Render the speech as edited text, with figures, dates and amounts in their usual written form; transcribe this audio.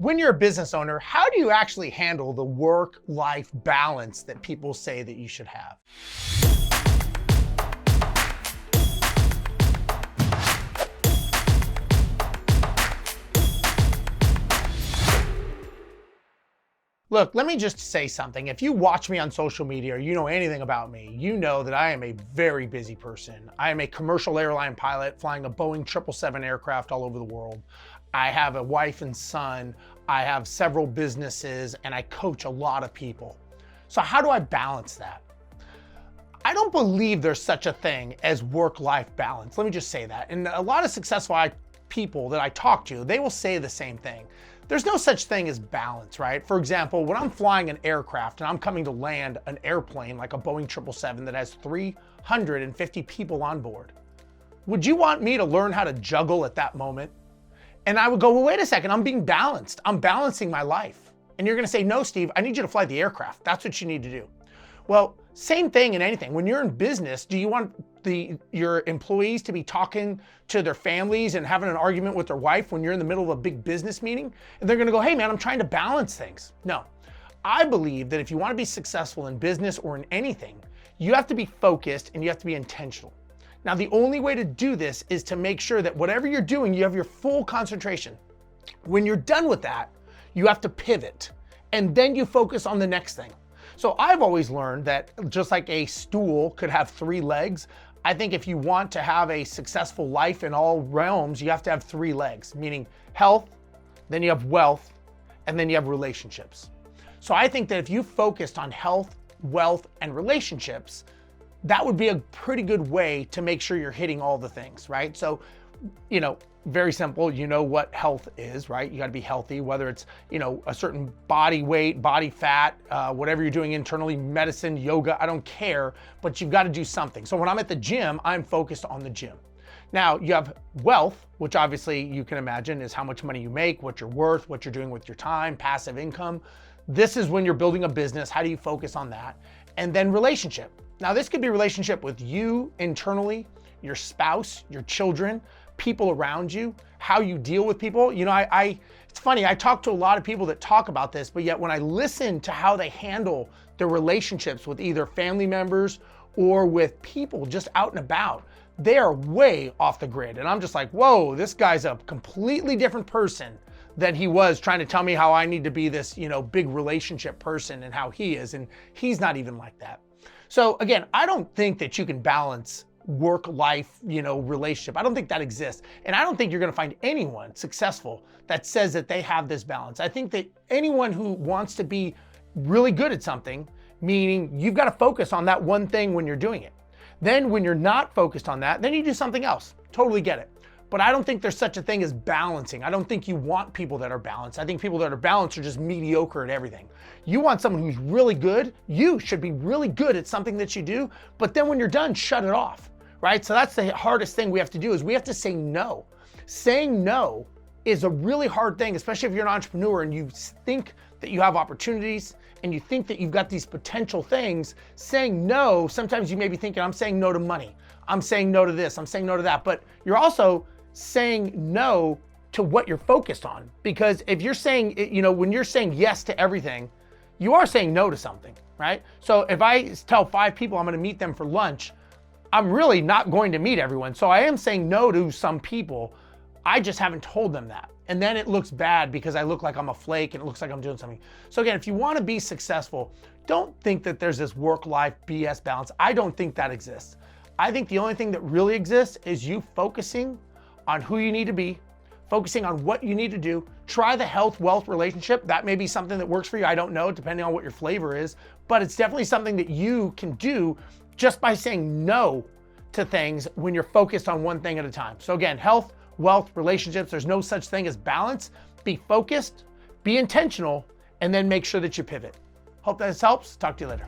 When you're a business owner, how do you actually handle the work-life balance that people say that you should have? Look, let me just say something. If you watch me on social media or you know anything about me, you know that I am a very busy person. I am a commercial airline pilot flying a Boeing 777 aircraft all over the world. I have a wife and son. I have several businesses and I coach a lot of people. So how do I balance that? I don't believe there's such a thing as work-life balance. Let me just say that. And a lot of successful people that I talk to, they will say the same thing. There's no such thing as balance, right? For example, when I'm flying an aircraft and I'm coming to land an airplane like a Boeing 777 that has 350 people on board, would you want me to learn how to juggle at that moment? And I would go, well, wait a second, I'm being balanced. I'm balancing my life. And you're gonna say, no, Steve, I need you to fly the aircraft. That's what you need to do. Well, same thing in anything. When you're in business, do you want your employees to be talking to their families and having an argument with their wife when you're in the middle of a big business meeting? And they're gonna go, hey man, I'm trying to balance things. No, I believe that if you wanna be successful in business or in anything, you have to be focused and you have to be intentional. Now, the only way to do this is to make sure that whatever you're doing, you have your full concentration. When you're done with that, you have to pivot and then you focus on the next thing. So I've always learned that just like a stool could have 3 legs, I think if you want to have a successful life in all realms, you have to have 3 legs, meaning health, then you have wealth, and then you have relationships. So I think that if you focused on health, wealth, and relationships, that would be a pretty good way to make sure you're hitting all the things, right? So, very simple, you know what health is, right? You gotta be healthy, whether it's, a certain body weight, body fat, whatever you're doing internally, medicine, yoga, I don't care, but you've gotta do something. So when I'm at the gym, I'm focused on the gym. Now you have wealth, which obviously you can imagine is how much money you make, what you're worth, what you're doing with your time, passive income. This is when you're building a business, how do you focus on that? And then relationship. Now this could be a relationship with you internally, your spouse, your children, people around you, how you deal with people. It's funny, I talk to a lot of people that talk about this, but yet when I listen to how they handle their relationships with either family members or with people just out and about, they are way off the grid. And I'm just like, whoa, this guy's a completely different person than he was trying to tell me how I need to be this, big relationship person and how he is. And he's not even like that. So again, I don't think that you can balance work-life, relationship. I don't think that exists. And I don't think you're gonna find anyone successful that says that they have this balance. I think that anyone who wants to be really good at something, meaning you've got to focus on that one thing when you're doing it. Then when you're not focused on that, then you do something else. Totally get it. But I don't think there's such a thing as balancing. I don't think you want people that are balanced. I think people that are balanced are just mediocre at everything. You want someone who's really good. You should be really good at something that you do, but then when you're done, shut it off, right? So that's the hardest thing we have to do is we have to say no. Saying no is a really hard thing, especially if you're an entrepreneur and you think that you have opportunities and you think that you've got these potential things. Saying no, sometimes you may be thinking, I'm saying no to money. I'm saying no to this, I'm saying no to that, but you're also saying no to what you're focused on. Because if you're saying, when you're saying yes to everything, you are saying no to something, right? So if I tell 5 people I'm gonna meet them for lunch, I'm really not going to meet everyone. So I am saying no to some people. I just haven't told them that. And then it looks bad because I look like I'm a flake and it looks like I'm doing something. So again, if you wanna be successful, don't think that there's this work-life BS balance. I don't think that exists. I think the only thing that really exists is you focusing on who you need to be, focusing on what you need to do. Try the health, wealth relationship. That may be something that works for you. I don't know, depending on what your flavor is, but it's definitely something that you can do just by saying no to things when you're focused on one thing at a time. So again, health, wealth, relationships, there's no such thing as balance. Be focused, be intentional, and then make sure that you pivot. Hope this helps. Talk to you later.